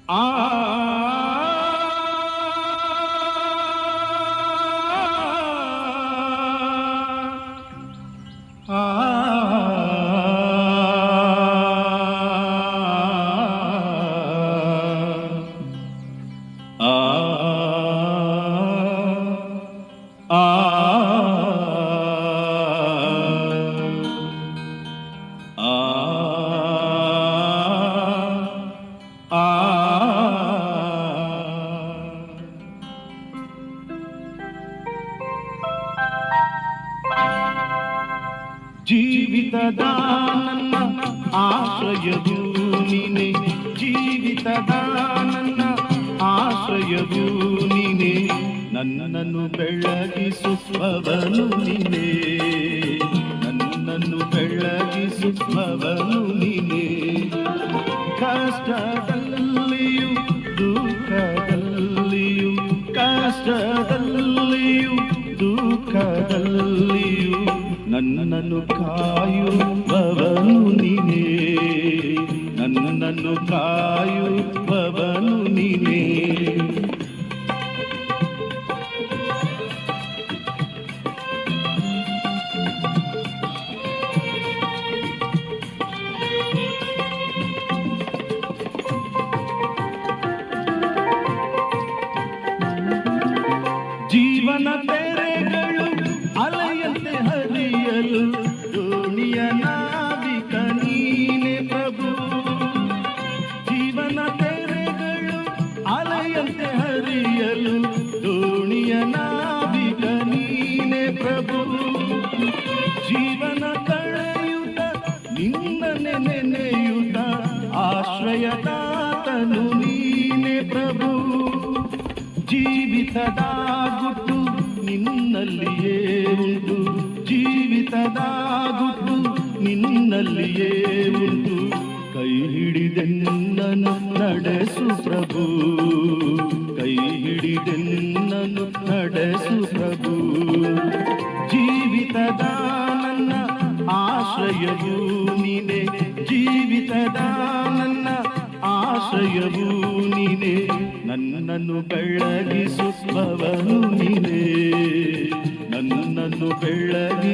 ಆ ಜೀವಿತದ ನನ್ನ ಆಶ್ರಯವು ನೀನೆ, ಜೀವಿತದ ನನ್ನ ಆಶ್ರಯವು ನೀನೆ, ನನ್ನನ್ನು ಬೆಳಗಿಸುವವನು ನೀನೆ, ನನ್ನನ್ನು ಬೆಳಗಿಸುವವನು ನೀನೆ. ಕಷ್ಟದಲ್ಲಿಯೂ ದುಃಖದಲ್ಲಿಯೂ, ಕಷ್ಟದಲ್ಲಿಯೂ ದುಃಖದಲ್ಲಿಯೂ ನನ್ನನ್ನು ಕಾಯುವವನು ನೀನೇ, ನನ್ನನ್ನು ಕಾಯುವವನು ನೀನೇ. ಜೀವನ ತೆರೆಗಳು ಅಲೆಯಂತೆ ಹರಿಯಲು ದೋಣಿಯ ನಾವಿಕ ನೀನೆ ಪ್ರಭು, ಜೀವನ ತೆರೆಗಳು ಅಲೆಯಂತೆ ಹರಿಯಲು ದೋಣಿಯ ನಾವಿಕ ನೀನೆ ಪ್ರಭು. ಜೀವನ ಕಳೆಯುತ್ತ ನಿನ್ನನೆ ನೆನೆಯುತ್ತ ಆಶ್ರಯದಾತನು ನೀನೆ ಪ್ರಭು. ಜೀವಿತದ ಗುಟ್ಟು ನಿನ್ನಲ್ಲಿಯೇ ಉಂಟು, ಜೀವಿತದ ಗುಟ್ಟು ನಿನ್ನಲ್ಲಿಯೇ ಉಂಟು. ಕೈ ಹಿಡಿದೆನ್ನನ್ನು ನಡೆಸು ಪ್ರಭು, ಕೈ ಹಿಡಿದೆನ್ನನ್ನು ನಡೆಸು ಪ್ರಭು. ಜೀವಿತದ ನನ್ನ ಆಶ್ರಯವು ನೀನೆ, ಜೀವಿತದ ನನ್ನ ಆಶ್ರಯವು ನೀನೆ, ನನ್ನನ್ನು ಬೆಳಗಿಸುವವನು ನೀನೆ, ನನ್ನನ್ನು ಬೆಳಗಿ